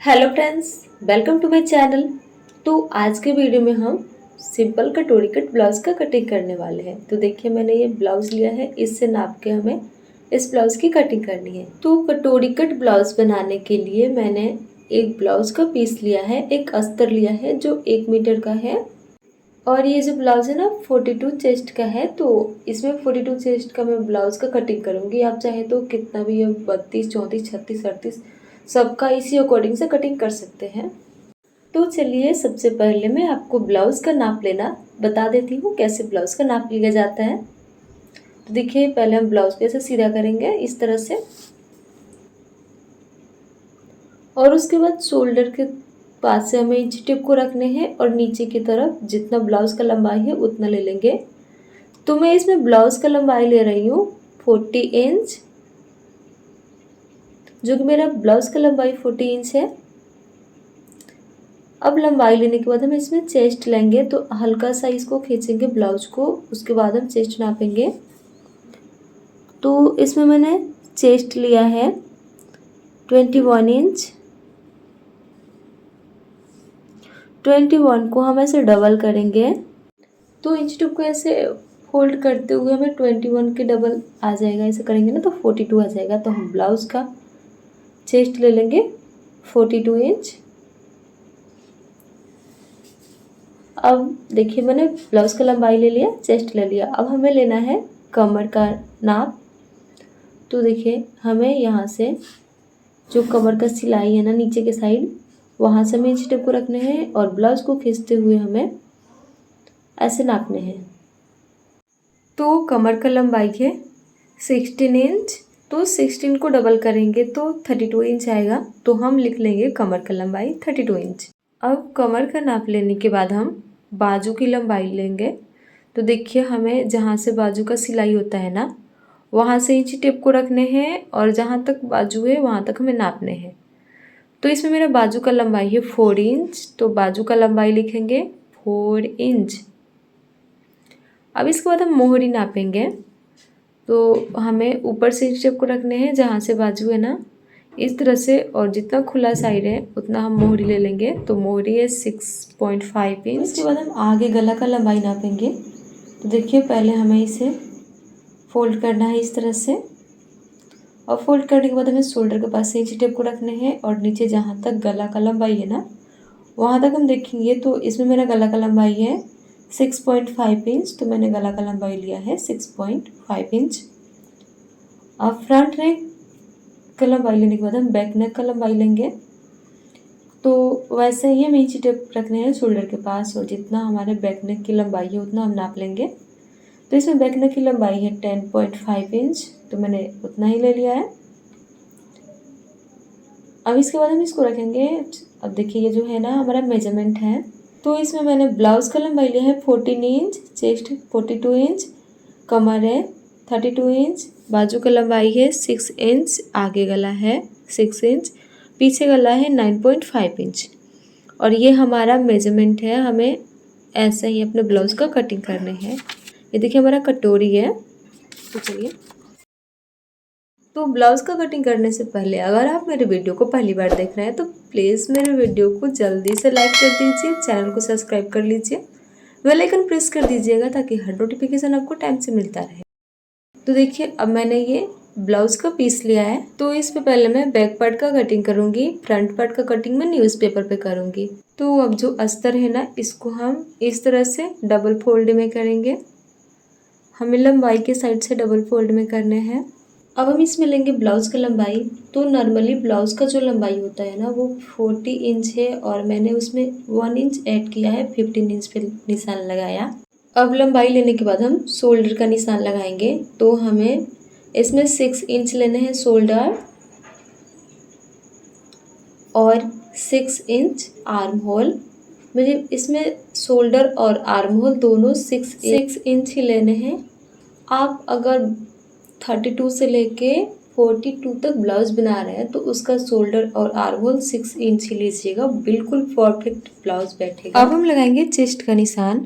Hello friends, welcome to my channel. तो आज के वीडियो में हम सिंपल कटोरी कट ब्लाउज़ का कटिंग करने वाले हैं। तो देखिए मैंने ये ब्लाउज़ लिया है, इससे नाप के हमें इस ब्लाउज़ की कटिंग करनी है। तो कटोरी कट ब्लाउज़ बनाने के लिए मैंने एक ब्लाउज़ का पीस लिया है, एक अस्तर लिया है जो 1 मीटर का है। और ये जो ब्लाउज़ है ना 42 चेस्ट का है, तो इसमें 42 चेस्ट का मैं ब्लाउज़ का कटिंग करूँगी। आप चाहे तो कितना भी 32, 34, 36, 38 सबका इसी अकॉर्डिंग से कटिंग कर सकते हैं। तो चलिए सबसे पहले मैं आपको ब्लाउज़ का नाप लेना बता देती हूँ, कैसे ब्लाउज़ का नाप लिया जाता है। तो देखिए पहले हम ब्लाउज़ को ऐसे सीधा करेंगे इस तरह से, और उसके बाद शोल्डर के पास से हमें इंच टेप को रखने हैं और नीचे की तरफ जितना ब्लाउज़ का लंबाई है उतना ले लेंगे। तो मैं इसमें ब्लाउज़ का लंबाई ले रही हूँ 40 इंच, जो कि मेरा ब्लाउज़ का लंबाई 40 इंच है। अब लंबाई लेने के बाद हम इसमें चेस्ट लेंगे, तो हल्का सा इसको खींचेंगे ब्लाउज को, उसके बाद हम चेस्ट नापेंगे। तो इसमें मैंने चेस्ट लिया है 21 इंच। 21 को हम ऐसे डबल करेंगे, तो इंच टेप को ऐसे फोल्ड करते हुए हमें 21 के डबल आ जाएगा। ऐसे करेंगे ना तो 42 आ जाएगा। तो हम ब्लाउज़ का चेस्ट ले लेंगे 42 इंच। अब देखिए मैंने ब्लाउज़ का लंबाई ले लिया, चेस्ट ले लिया। अब हमें लेना है कमर का नाप। तो देखिए हमें यहाँ से जो कमर का सिलाई है ना नीचे के साइड, वहाँ से हमें इंच टेप को रखने हैं और ब्लाउज़ को खींचते हुए हमें ऐसे नापने हैं। तो कमर का लंबाई है 16 इंच, तो 16 को डबल करेंगे तो 32 इंच आएगा। तो हम लिख लेंगे कमर का लंबाई 32 इंच। अब कमर का नाप लेने के बाद हम बाजू की लंबाई लेंगे। तो देखिए हमें जहाँ से बाजू का सिलाई होता है ना, वहाँ से इंच टेप को रखने हैं और जहाँ तक बाजू है वहाँ तक हमें नापने हैं। तो इसमें मेरा बाजू का लंबाई है 4 इंच, तो बाजू का लंबाई लिखेंगे 4 इंच। अब इसके बाद हम मोहरी नापेंगे। तो हमें ऊपर से इंच टेप को रखने हैं जहाँ से बाजू है ना, इस तरह से, और जितना खुला साइड है उतना हम मोहरी ले लेंगे। तो मोहरी है 6.5 इंच। इसके बाद हम आगे गला का लंबाई नापेंगे। तो देखिए पहले हमें इसे फोल्ड करना है इस तरह से, और फोल्ड करने के बाद हमें शोल्डर के पास से इंच टेप को रखने हैं और नीचे जहाँ तक गला का लंबाई है ना वहाँ तक हम देखेंगे। तो इसमें मेरा गला का लंबाई है 6.5 इंच, तो मैंने गला का लंबाई लिया है 6.5 इंच। अब फ्रंट नेक का लंबाई लेने के बाद हम बैक नेक का लंबाई लेंगे। तो वैसे ही हमें इंच टेप रखने हैं शोल्डर के पास, और जितना हमारे बैक नेक की लंबाई है उतना हम नाप लेंगे। तो इसमें बैक नेक की लंबाई है 10.5 इंच, तो मैंने उतना ही ले लिया है। अब इसके बाद हम इसको रखेंगे। अब देखिए ये जो है ना हमारा मेजरमेंट है। तो इसमें मैंने ब्लाउज़ का लंबाई लिया है 14 इंच, चेस्ट 42 इंच, कमर है 32 इंच, बाजू का लंबाई है 6 इंच, आगे गला है 6 इंच, पीछे गला है 9.5 इंच। और ये हमारा मेजरमेंट है, हमें ऐसे ही अपने ब्लाउज़ का कटिंग करने हैं। ये देखिए हमारा कटोरी है। तो चलिए, तो ब्लाउज़ का कटिंग करने से पहले अगर आप मेरे वीडियो को पहली बार देख रहे हैं तो प्लीज़ मेरे वीडियो को जल्दी से लाइक कर दीजिए, चैनल को सब्सक्राइब कर लीजिए, बेल आइकन प्रेस कर दीजिएगा ताकि हर नोटिफिकेशन आपको टाइम से मिलता रहे। तो देखिए अब मैंने ये ब्लाउज़ का पीस लिया है। तो इस पे पहले मैं बैक पार्ट का कटिंग करूँगी, फ्रंट पार्ट का कटिंग मैं न्यूज़पेपर पे करूँगी। तो अब जो अस्तर है ना इसको हम इस तरह से डबल फोल्ड में करेंगे। हमें लंबाई के साइड से डबल फोल्ड में करने हैं। अब हम इसमें लेंगे ब्लाउज़ का लंबाई। तो नॉर्मली ब्लाउज़ का जो लंबाई होता है ना वो 40 इंच है, और मैंने उसमें 1 इंच ऐड किया है, 15 इंच पे निशान लगाया। अब लंबाई लेने के बाद हम शोल्डर का निशान लगाएंगे। तो हमें इसमें 6 इंच लेने हैं शोल्डर, और 6 इंच आर्म होल। मुझे इसमें शोल्डर और आर्म होल दोनों 6 इंच ही लेने हैं। आप अगर 32 से लेके 42 तक ब्लाउज बना रहे हैं तो उसका शोल्डर और आर्म होल 6 इंच ही लीजिएगा, बिल्कुल परफेक्ट ब्लाउज बैठेगा। अब हम लगाएंगे चेस्ट का निशान।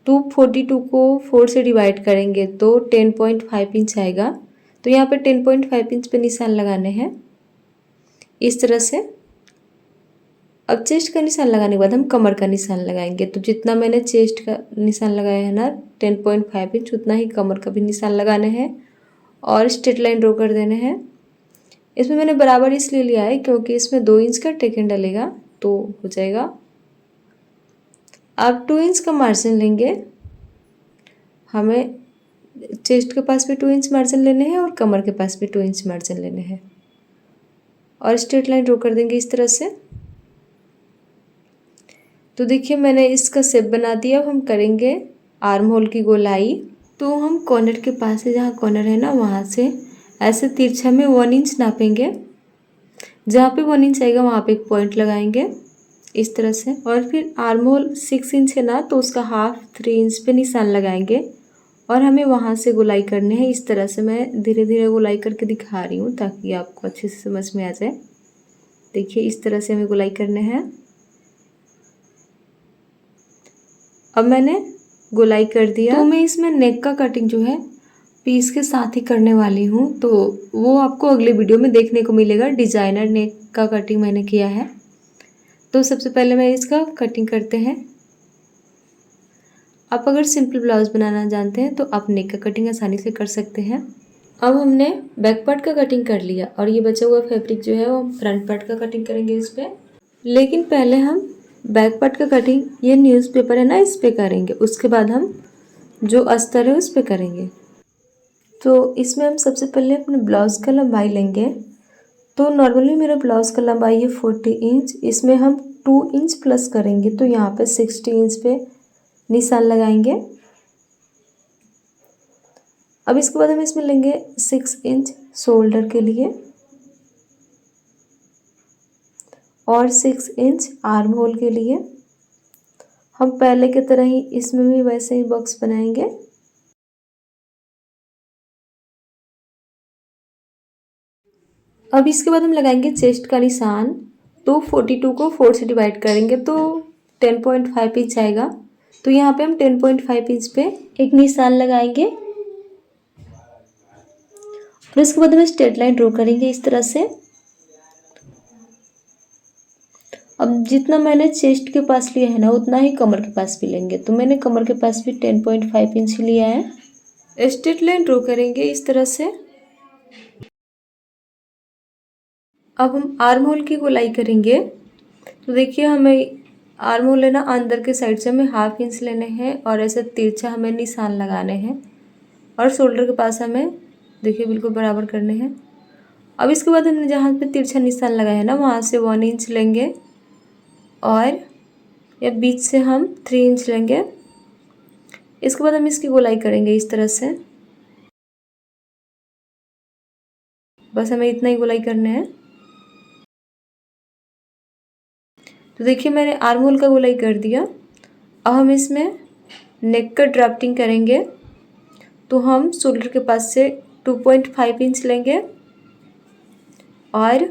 तो 42 को 4 से डिवाइड करेंगे तो 10.5 इंच आएगा। तो यहाँ पे 10.5 इंच पे निशान लगाने हैं इस तरह से। अब चेस्ट का निशान लगाने के बाद हम कमर का निशान लगाएंगे। तो जितना मैंने चेस्ट का निशान लगाया है ना 10.5 इंच, उतना ही कमर का भी निशान लगाने हैं और स्ट्रेट लाइन ड्रॉ कर देने हैं। इसमें मैंने बराबर इसलिए लिया है क्योंकि इसमें 2 इंच का टेकन डलेगा तो हो जाएगा। अब 2 इंच का मार्जिन लेंगे, हमें चेस्ट के पास भी 2 इंच मार्जिन लेने हैं और कमर के पास भी 2 इंच मार्जिन लेने हैं और स्ट्रेट लाइन ड्रॉ कर देंगे इस तरह से। तो देखिए मैंने इसका शेप बना दिया। अब हम करेंगे आर्म होल की गोलाई। तो हम कॉर्नर के पास से, जहाँ कॉर्नर है ना वहाँ से ऐसे तिरछा में 1 इंच नापेंगे। जहाँ पे 1 इंच आएगा वहाँ पे एक पॉइंट लगाएंगे इस तरह से। और फिर आर्म होल 6 इंच है ना, तो उसका हाफ 3 इंच पे निशान लगाएंगे और हमें वहाँ से गोलाई करने हैं इस तरह से। मैं धीरे धीरे गोलाई करके दिखा रही हूँ ताकि आपको अच्छे से समझ में आ जाए। देखिए इस तरह से हमें गोलाई करने हैं। अब मैंने गोलाई कर दिया। तो मैं इसमें नेक का कटिंग जो है पीस के साथ ही करने वाली हूँ, तो वो आपको अगले वीडियो में देखने को मिलेगा। डिजाइनर नेक का कटिंग मैंने किया है। तो सबसे पहले मैं इसका कटिंग करते हैं। आप अगर सिंपल ब्लाउज बनाना जानते हैं तो आप नेक का कटिंग आसानी से कर सकते हैं। अब हमने बैक पार्ट का कटिंग कर लिया और ये बचा हुआ फैब्रिक जो है वो हम फ्रंट पार्ट का कटिंग करेंगे इस पर। लेकिन पहले हम बैक पार्ट का कटिंग ये न्यूज़पेपर है ना इस पे करेंगे, उसके बाद हम जो अस्तर है उस पे करेंगे। तो इसमें हम सबसे पहले अपने ब्लाउज़ का लंबाई लेंगे। तो नॉर्मली मेरा ब्लाउज़ का लंबाई है 40 इंच, इसमें हम 2 इंच प्लस करेंगे तो यहाँ पे 60 इंच पे निशान लगाएंगे। अब इसके बाद हम इसमें लेंगे 6 इंच शोल्डर के लिए और 6 इंच आर्म होल के लिए। हम पहले की तरह ही इसमें भी वैसे ही बॉक्स बनाएंगे। अब इसके बाद हम लगाएंगे चेस्ट का निशान। तो 42 को 4 से डिवाइड करेंगे तो 10.5 इंच आएगा। तो यहाँ पे हम 10.5 इंच पे एक निशान लगाएंगे और इसके बाद हम स्ट्रेट लाइन ड्रॉ करेंगे इस तरह से। अब जितना मैंने चेस्ट के पास लिया है ना उतना ही कमर के पास भी लेंगे। तो मैंने कमर के पास भी 10.5 इंच लिया है। स्ट्रेट लाइन ड्रॉ करेंगे इस तरह से। अब हम आर्म होल की गोलाई करेंगे। तो देखिए हमें आर्म होल लेना, अंदर के साइड से हमें हाफ इंच लेने हैं और ऐसे तिरछा हमें निशान लगाने हैं और शोल्डर के पास हमें देखिए बिल्कुल बराबर करने हैं। अब इसके बाद हमने जहाँ पे तिरछा निशान लगाया है ना वहाँ से 1 इंच लेंगे और या बीच से हम 3 इंच लेंगे। इसके बाद हम इसकी गोलाई करेंगे इस तरह से। बस हमें इतना ही गोलाई करना है। तो देखिए मैंने आर्म होल का गोलाई कर दिया। अब हम इसमें नेक का ड्राफ्टिंग करेंगे। तो हम शोल्डर के पास से 2.5 इंच लेंगे और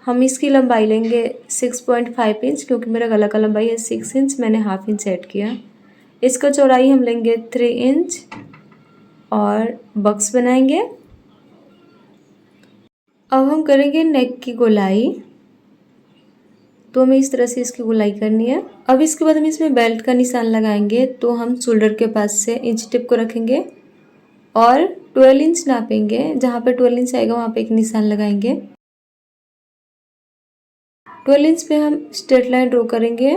हम इसकी लंबाई लेंगे 6.5 इंच, क्योंकि मेरा गला का लंबाई है 6 इंच, मैंने हाफ इंच ऐड किया। इसका चौड़ाई हम लेंगे 3 इंच और बक्स बनाएंगे। अब हम करेंगे नेक की गोलाई। तो हमें इस तरह से इसकी गोलाई करनी है। अब इसके बाद हम इसमें बेल्ट का निशान लगाएंगे। तो हम शोल्डर के पास से इंच टिप को रखेंगे और 12 इंच नापेंगे। जहाँ पे 12 इंच आएगा वहाँ पे एक निशान लगाएंगे। 12 इंच पे हम स्ट्रेट लाइन ड्रॉ करेंगे।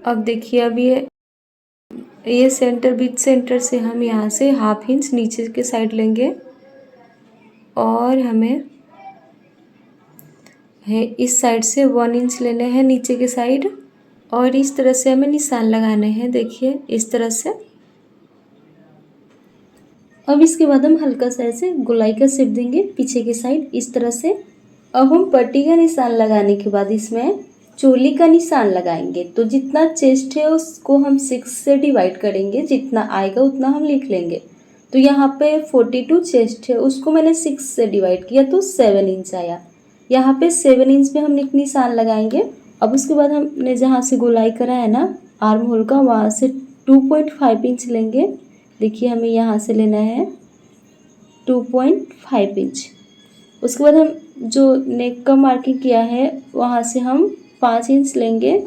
अब देखिए अब ये सेंटर, बीच सेंटर से हम यहाँ से हाफ इंच नीचे के साइड लेंगे और हमें है इस साइड से 1 इंच लेने हैं नीचे के साइड और इस तरह से हमें निशान लगाने हैं। देखिए इस तरह से। अब इसके बाद हम हल्का सा ऐसे गोलाई का शेप देंगे पीछे के साइड इस तरह से। अब हम पट्टी का निशान लगाने के बाद इसमें चोली का निशान लगाएंगे। तो जितना चेस्ट है उसको हम 6 से डिवाइड करेंगे, जितना आएगा उतना हम लिख लेंगे। तो यहाँ पे 42 चेस्ट है, उसको मैंने 6 से डिवाइड किया तो 7 इंच आया। यहाँ पे 7 इंच पे हम एक निशान लगाएंगे। अब उसके बाद हमने जहाँ से गोलाई करा है ना आर्म होल का, वहाँ से 2.5 इंच लेंगे। देखिए हमें यहाँ से लेना है 2.5 इंच उसके बाद हम जो नेक का मार्किंग किया है वहाँ से हम 5 इंच लेंगे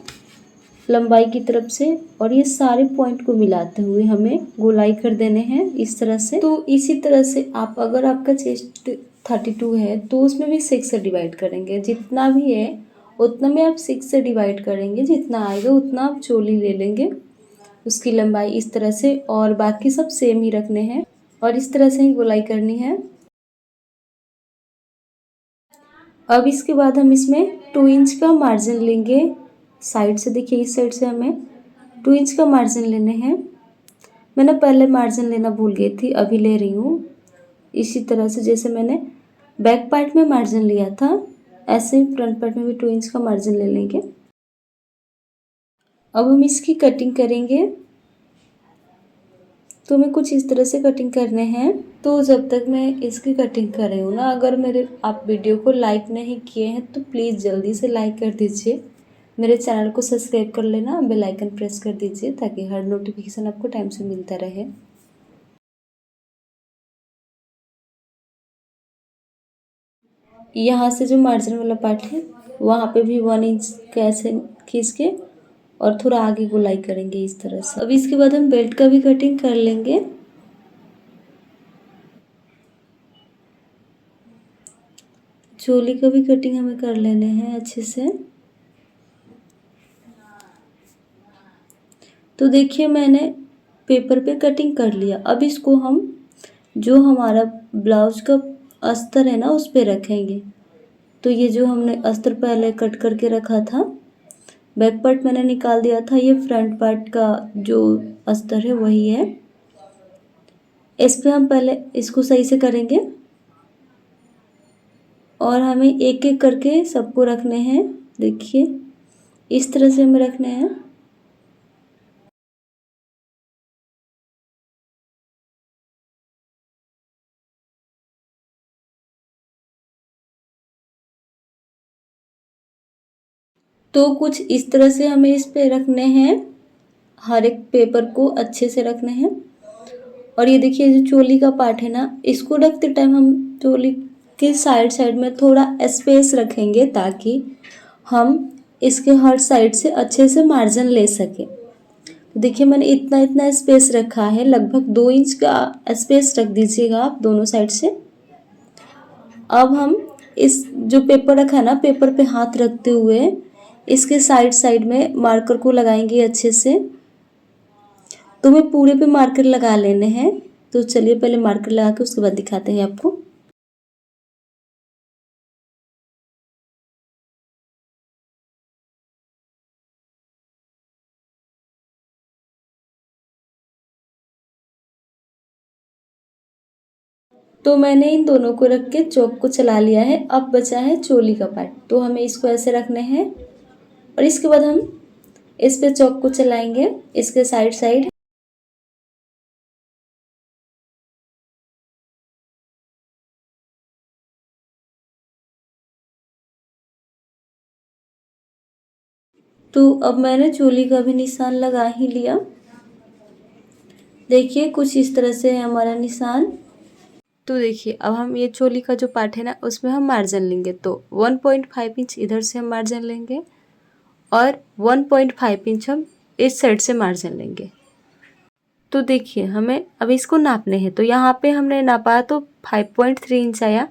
लंबाई की तरफ से, और ये सारे पॉइंट को मिलाते हुए हमें गोलाई कर देने हैं इस तरह से। तो इसी तरह से आप, अगर आपका चेस्ट 32 है तो उसमें भी 6 से डिवाइड करेंगे, जितना भी है उतना में आप 6 से डिवाइड करेंगे, जितना आएगा उतना आप चोली ले लेंगे, उसकी लंबाई इस तरह से, और बाकी सब सेम ही रखने हैं और इस तरह से ही गोलाई करनी है। अब इसके बाद हम इसमें 2 इंच का मार्जिन लेंगे साइड से। देखिए इस साइड से हमें 2 इंच का मार्जिन लेने हैं। मैंने पहले मार्जिन लेना भूल गई थी, अभी ले रही हूँ। इसी तरह से जैसे मैंने बैक पार्ट में मार्जिन लिया था, ऐसे ही फ्रंट पार्ट में भी 2 इंच का मार्जिन ले लेंगे। अब हम इसकी कटिंग करेंगे, तो हमें कुछ इस तरह से कटिंग करने हैं। तो जब तक मैं इसकी कटिंग कर रही हूँ ना, अगर मेरे आप वीडियो को लाइक नहीं किए हैं तो प्लीज़ जल्दी से लाइक कर दीजिए, मेरे चैनल को सब्सक्राइब कर लेना, बेल आइकन प्रेस कर दीजिए ताकि हर नोटिफिकेशन आपको टाइम से मिलता रहे। यहाँ से जो मार्जिन वाला पार्ट है वहाँ पे भी 1 इंच कैसे खींच के और थोड़ा आगे गोलाई करेंगे इस तरह से। अब इसके बाद हम बेल्ट का भी कटिंग कर लेंगे। चोली का भी कटिंग हमें कर लेने हैं अच्छे से। तो देखिए मैंने पेपर पे कटिंग कर लिया। अब इसको हम जो हमारा ब्लाउज का अस्तर है ना उस पे रखेंगे। तो ये जो हमने अस्तर पहले कट करके रखा था, बैक पार्ट मैंने निकाल दिया था, ये फ्रंट पार्ट का जो अस्तर है वही है। इस पे हम पहले इसको सही से करेंगे और हमें एक एक करके सबको रखने हैं। देखिए इस तरह से हमें रखने हैं। तो कुछ इस तरह से हमें इस पे रखने हैं, हर एक पेपर को अच्छे से रखने हैं। और ये देखिए जो चोली का पार्ट है ना, इसको रखते टाइम हम चोली के साइड साइड में थोड़ा स्पेस रखेंगे ताकि हम इसके हर साइड से अच्छे से मार्जिन ले सकें। तो देखिए मैंने इतना इतना स्पेस रखा है, लगभग 2 इंच का स्पेस रख दीजिएगा आप दोनों साइड से। अब हम इस जो पेपर रखा है ना, पेपर पे हाथ रखते हुए इसके साइड साइड में मार्कर को लगाएंगे अच्छे से। तो हमें पूरे पे मार्कर लगा लेने हैं। तो चलिए पहले मार्कर लगा के उसके बाद दिखाते हैं आपको। तो मैंने इन दोनों को रख के चौक को चला लिया है। अब बचा है चोली का पार्ट, तो हमें इसको ऐसे रखने हैं और इसके बाद हम इस पे चौक को चलाएंगे इसके साइड साइड। तो अब मैंने चोली का भी निशान लगा ही लिया। देखिए कुछ इस तरह से है हमारा निशान। तो देखिए अब हम ये चोली का जो पार्ट है ना उसमें हम मार्जिन लेंगे। तो 1.5 इंच इधर से हम मार्जिन लेंगे और 1.5 इंच हम इस साइड से मार्जिन लेंगे। तो देखिए हमें अब इसको नापने हैं। तो यहाँ पे हमने नापा तो 5.3 इंच आया,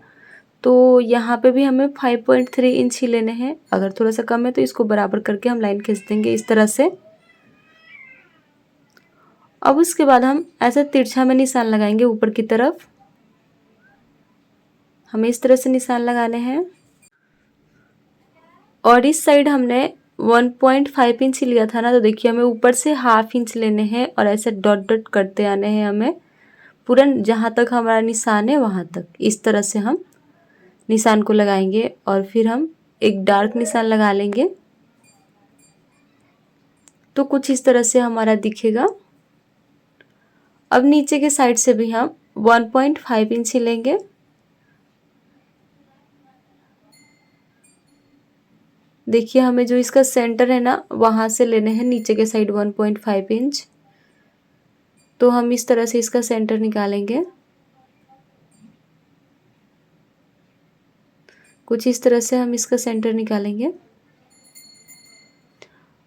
तो यहाँ पे भी हमें 5.3 इंच ही लेने हैं। अगर थोड़ा सा कम है तो इसको बराबर करके हम लाइन खींच देंगे इस तरह से। अब उसके बाद हम ऐसा तिरछा में निशान लगाएंगे ऊपर की तरफ। हमें इस तरह से निशान लगाने हैं और इस साइड हमने 1.5 इंच लिया था ना, तो देखिए हमें ऊपर से ½ इंच लेने हैं और ऐसे डॉट डॉट करते आने हैं हमें पूरा जहाँ तक हमारा निशान है वहाँ तक। इस तरह से हम निशान को लगाएंगे और फिर हम एक डार्क निशान लगा लेंगे। तो कुछ इस तरह से हमारा दिखेगा। अब नीचे के साइड से भी हम 1.5 इंच ही लेंगे। देखिए हमें जो इसका सेंटर है ना वहाँ से लेने हैं नीचे के साइड 1.5 इंच। तो हम इस तरह से इसका सेंटर निकालेंगे। कुछ इस तरह से हम इसका सेंटर निकालेंगे।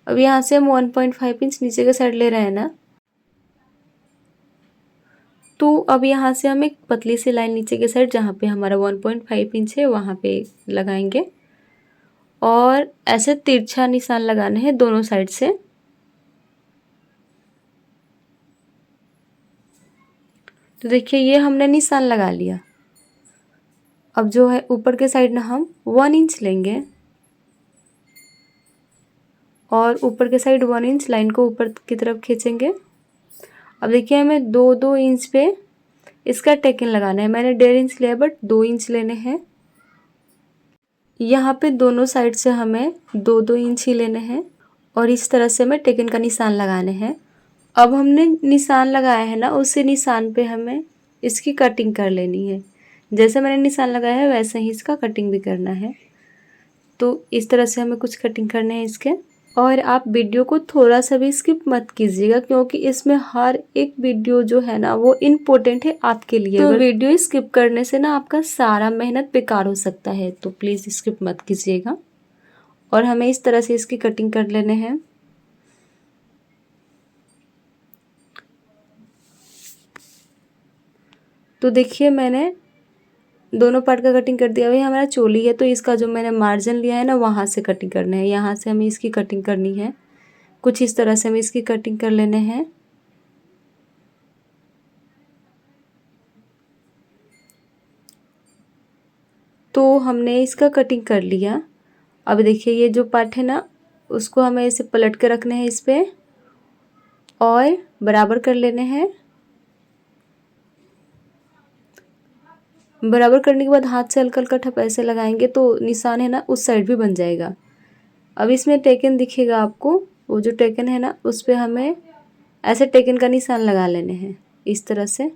अब यहाँ से हम 1.5 इंच नीचे के साइड ले रहे हैं ना, तो अब यहाँ से हम एक पतली सी लाइन नीचे के साइड जहाँ पे हमारा 1.5 इंच है वहाँ पे लगाएंगे और ऐसे तिरछा निशान लगाना है दोनों साइड से। तो देखिए ये हमने निशान लगा लिया। अब जो है ऊपर के साइड ना हम 1 इंच लेंगे और ऊपर के साइड 1 इंच लाइन को ऊपर की तरफ खींचेंगे। अब देखिए हमें 2-2 इंच पे इसका टेकन लगाना है। मैंने 1.5 इंच लिया बट 2 इंच लेने हैं। यहाँ पे दोनों साइड से हमें 2-2 इंच ही लेने हैं और इस तरह से हमें टेकन का निशान लगाने हैं। अब हमने निशान लगाया है ना, उसी निशान पे हमें इसकी कटिंग कर लेनी है। जैसे मैंने निशान लगाया है वैसे ही इसका कटिंग भी करना है। तो इस तरह से हमें कुछ कटिंग करने हैं इसके। और आप वीडियो को थोड़ा सा भी स्किप मत कीजिएगा क्योंकि इसमें हर एक वीडियो जो है ना वो इम्पोर्टेंट है आपके लिए। तो वीडियो स्किप करने से ना आपका सारा मेहनत बेकार हो सकता है, तो प्लीज़ स्किप मत कीजिएगा। और हमें इस तरह से इसकी कटिंग कर लेने हैं। तो देखिए मैंने दोनों पार्ट का कटिंग कर दिया। वही हमारा चोली है तो इसका जो मैंने मार्जिन लिया है ना वहाँ से कटिंग करना है। यहाँ से हमें इसकी कटिंग करनी है। कुछ इस तरह से हमें इसकी कटिंग कर लेने हैं। तो हमने इसका कटिंग कर लिया। अब देखिए ये जो पार्ट है ना उसको हमें ऐसे पलट के रखने हैं इस पे और बराबर कर लेने हैं। बराबर करने के बाद हाथ से हल्का हल्का ठप ऐसे लगाएंगे तो निशान है ना उस साइड भी बन जाएगा। अब इसमें टेकन दिखेगा आपको, वो जो टेकन है ना उस पे हमें ऐसे टेकन का निशान लगा लेने हैं इस तरह से।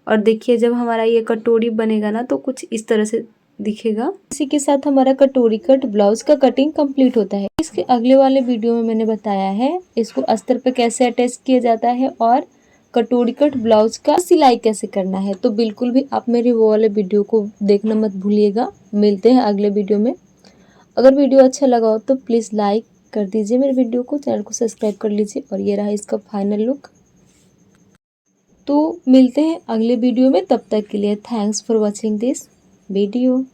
और देखिए जब हमारा ये कटोरी बनेगा ना तो कुछ इस तरह से दिखेगा। इसी के साथ हमारा कटोरी कट ब्लाउज का कटिंग कंप्लीट होता है। इसके अगले वाले वीडियो में मैंने बताया है इसको अस्तर पे कैसे अटैच किया जाता है और कटोरी कट ब्लाउज का सिलाई कैसे करना है। तो बिल्कुल भी आप मेरे वो वाले वीडियो को देखना मत भूलिएगा। मिलते हैं अगले वीडियो में। अगर वीडियो अच्छा लगा हो तो प्लीज़ लाइक कर दीजिए मेरे वीडियो को, चैनल को सब्सक्राइब कर लीजिए। और ये रहा इसका फाइनल लुक। तो मिलते हैं अगले वीडियो में, तब तक के लिए thanks for watching this video.